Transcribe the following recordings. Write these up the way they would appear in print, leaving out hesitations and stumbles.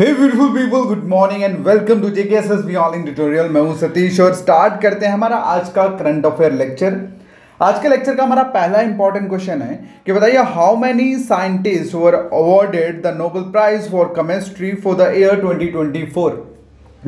Hey beautiful people, good morning and welcome to JKSSB online tutorial. मैं हूं सतीश और start करते हैं हमारा आज का करंट अफेयर लेक्चर। आज के लेक्चर का हमारा पहला इंपॉर्टेंट क्वेश्चन है कि बताइए how many scientist were awarded the Nobel prize for chemistry for the year 2024।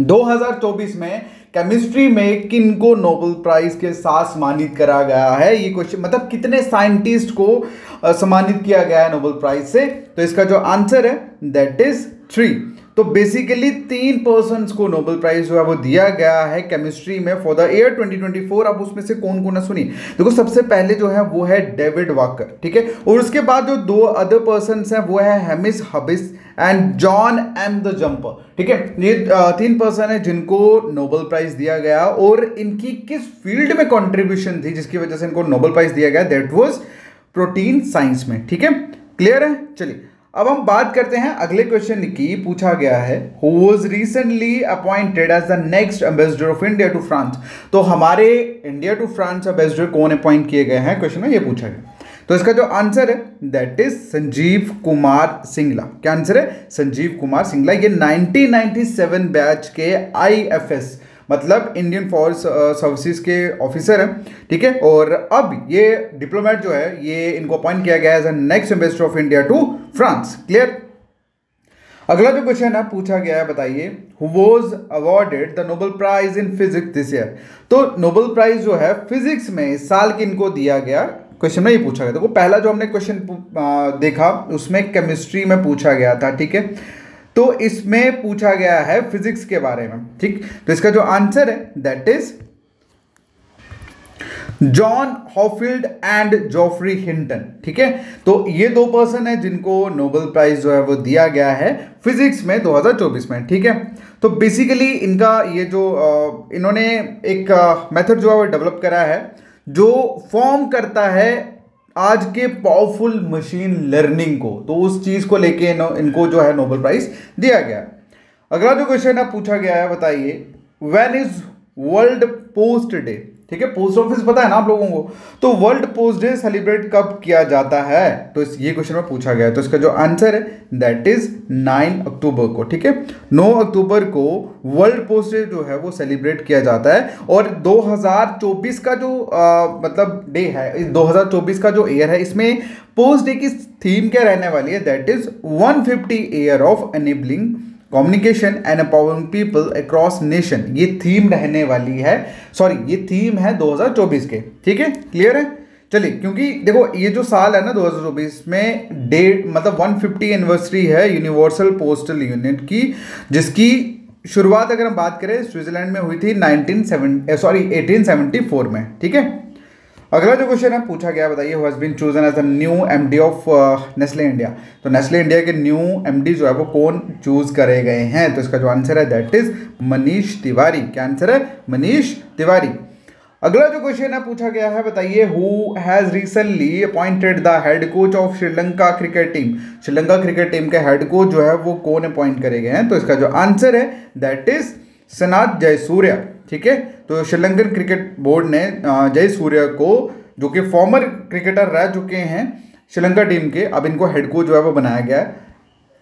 2024 में केमिस्ट्री में किन को नोबेल प्राइज के साथ सम्मानित करा गया है। ये क्वेश्चन मतलब कितने साइंटिस्ट को सम्मानित किया गया है नोबेल प्राइज से। तो इसका जो आंसर है दैट इज 3। तो बेसिकली 3 पर्सन्स को नोबेल प्राइज जो है वो दिया गया है केमिस्ट्री में फॉर द ईयर 2024। अब उसमें से कौन कौन है सुनिए। देखो सबसे पहले जो है वो है डेविड वॉकर, ठीक है। और उसके बाद जो 2 अदर पर्सन्स हैं वो है Hemis hobbies and John am the jumper, ठीक है। ये 3 पर्सन है जिनको नोबेल प्राइज दिया गया और इनकी किस फील्ड में कंट्रीब्यूशन थी जिसकी वजह से इनको नोबेल प्राइज दिया गया, दैट वाज प्रोटीन साइंस में, ठीक है। क्लियर है। चलिए अब हम बात करते हैं अगले क्वेश्चन की। पूछा गया है who was recently appointed as the next ambassador of India to France. तो हमारे इंडिया टू फ्रांस एम्बेसडर कौन अपॉइंट किए गए हैं, क्वेश्चन में ये पूछा गया। तो इसका जो आंसर है दैट इज संजीव कुमार सिंगला। क्या आंसर है? संजीव कुमार सिंगला। ये 1997 बैच के IFS मतलब इंडियन फॉरेस्ट सर्विसेज के ऑफिसर हैं, ठीक है। और अब ये डिप्लोमेट जो है ये इनको अपॉइंट किया गया as next ambassador of India to France. Clear. अगला जो क्वेश्चन है पूछा गया है, बताइए who was awarded the Nobel prize in physics this year. तो नोबेल प्राइज जो है फिजिक्स में इस साल किनको दिया गया, क्वेश्चन में ये पूछा गया। देखो पहला जो हमने क्वेश्चन देखा उसमें केमिस्ट्री में पूछा गया था, ठीक है। तो इसमें पूछा गया है फिजिक्स के बारे में, ठीक। तो इसका जो आंसर है that is John Hopfield and Geoffrey Hinton, ठीक है। तो ये 2 पर्सन है जिनको नोबेल प्राइज जो है वो दिया गया है फिजिक्स में 2024 में, ठीक है। तो बेसिकली इनका ये जो इन्होंने एक मेथड जो है वो डेवलप करा है जो फॉर्म करता है आज के पावरफुल मशीन लर्निंग को। तो उस चीज को लेके इनको जो है नोबेल प्राइज दिया गया। अगला जो क्वेश्चन है पूछा गया है, बताइए when is world post day, ठीक है। पोस्ट ऑफिस पता है ना आप लोगों को। तो वर्ल्ड पोस्ट डे सेलिब्रेट कब किया जाता है, तो ये क्वेश्चन में पूछा गया है। तो इसका जो आंसर है दैट इज 9 अक्टूबर को, ठीक है। 9 अक्टूबर को वर्ल्ड पोस्ट डे जो है वो सेलिब्रेट किया जाता है। और 2024 का जो मतलब डे है, 2024 का जो ईयर है, इसमें पोस्ट डे की थीम क्या रहने वाली है, that is 150 year of enabling communication and empowering people across nation. ये थीम रहने वाली है, सॉरी ये थीम है 2024 के, ठीक है। क्लियर है। चलिए क्योंकि देखो ये जो साल है ना 2024 में डेट मतलब 150 एनिवर्सरी है यूनिवर्सल पोस्टल यूनिट की, जिसकी शुरुआत अगर हम बात करें स्विट्जरलैंड में हुई थी 1874 में, ठीक है। अगला जो क्वेश्चन है पूछा गया, बताइए who has been chosen as the new MD of Nestle India. तो नेस्ले इंडिया के न्यू MD जो है वो कौन चूज करे गए हैं, तो इसका जो आंसर है दैट इज मनीष तिवारी। क्या आंसर है? मनीष तिवारी। अगला जो क्वेश्चन है पूछा गया है, बताइए who has recently appointed the head coach of Sri Lanka cricket team. Sri Lanka cricket team के हेड कोच जो है वो कौन अपॉइंट करे गए हैं, तो इसका जो आंसर है दैट इज सनाथ जयसूर्या, ठीक है। तो श्रीलंकन क्रिकेट बोर्ड ने जयसूर्या को, जो कि फॉर्मर क्रिकेटर रह चुके हैं श्रीलंका टीम के, अब इनको हेड कोच जो है वो बनाया गया है।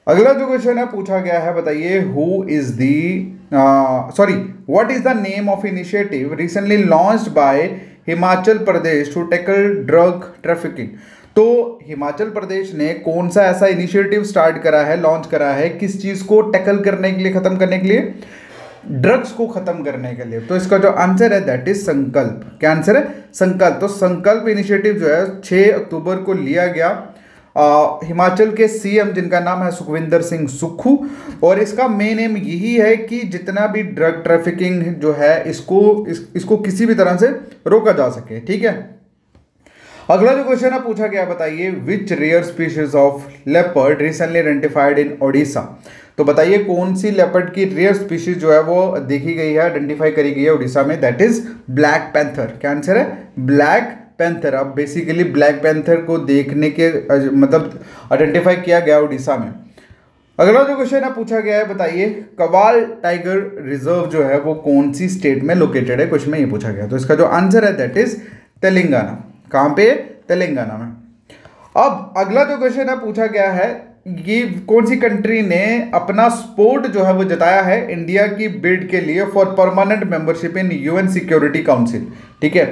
अगला जो क्वेश्चन है पूछा गया है, बताइए who is the what is the name of initiative recently launched by Himachal Pradesh to tackle drug trafficking. तो हिमाचल प्रदेश ने कौन सा ऐसा इनिशिएटिव स्टार्ट करा है, लॉन्च करा है, किस चीज को टैकल करने के लिए, खत्म करने के लिए, ड्रग्स को खत्म करने के लिए। तो इसका जो आंसर है दैट इज संकल्प। क्या आंसर है? संकल्प। तो संकल्प इनिशिएटिव जो है 6 अक्टूबर को लिया गया। हिमाचल के CM जिनका नाम है सुखविंदर सिंह सुक्खू, और इसका मेन एम यही है कि जितना भी ड्रग ट्रैफिकिंग जो है इसको किसी भी तरह से रोका जा सके, ठीक है। अगला जो क्वेश्चन है पूछा गया, बताइए which rare species of leopard recently identified in Odisha. तो बताइए कौन सी लेपर्ड की रेयर स्पीशीज जो है वो देखी गई है, आइडेंटिफाई करी गई है उड़ीसा में, दैट इज ब्लैक पैंथर। क्या आंसर है? Black panther. अब बेसिकली ब्लैक पैंथर को देखने के मतलब आइडेंटिफाई किया गया उड़ीसा में। अगला जो क्वेश्चन है पूछा गया है, बताइए कवाल टाइगर रिजर्व जो है वो कौन सी स्टेट में लोकेटेड है, क्वेश्चन में ये पूछा गया। तो इसका जो आंसर है दैट इज तेलंगाना। कहाँ पे? तेलंगाना में। अब अगला जो क्वेश्चन है पूछा गया है, ये कौन सी कंट्री ने अपना सपोर्ट जो है वो जताया है इंडिया की बिड के लिए for permanent membership in UN security council, ठीक है।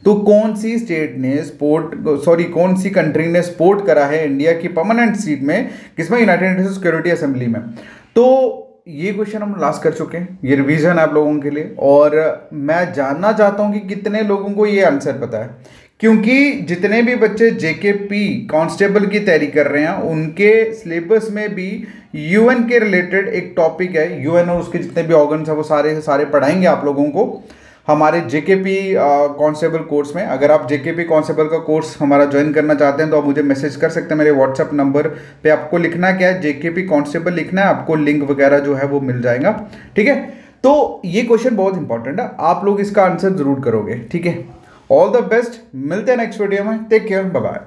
तो कौन सी स्टेट ने कौन सी कंट्री ने सपोर्ट करा है इंडिया की परमानेंट सीट में, किसमें, यूनाइटेड नेशंस सिक्योरिटी असेंबली में। तो ये क्वेश्चन हम लास्ट कर चुके हैं, ये रिवीजन है आप लोगों के लिए, और मैं जानना चाहता हूं कि कितने लोगों को ये आंसर पता है, क्योंकि जितने भी बच्चे जेकेपी कांस्टेबल की तैयारी कर रहे हैं उनके सिलेबस में भी यूएन के रिलेटेड एक टॉपिक है। यूएन और उसके जितने भी ऑर्गन्स हैं वो सारे पढ़ाएंगे आप लोगों को हमारे जेकेपी कांस्टेबल कोर्स में। अगर आप जेकेपी कांस्टेबल का कोर्स हमारा ज्वाइन करना चाहते हैं तो आप मुझे मैसेज कर सकते हैं मेरे व्हाट्सएप नंबर पे। आपको लिखना क्या है, जेकेपी कांस्टेबल लिखना है, आपको लिंक वगैरह जो है वो मिल जाएगा, ठीक है। तो ये क्वेश्चन बहुत इंपॉर्टेंट है, आप लोग इसका आंसर जरूर करोगे, ठीक है। ऑल द बेस्ट, मिलते हैं नेक्स्ट वीडियो में, टेक केयर, बाय बाय।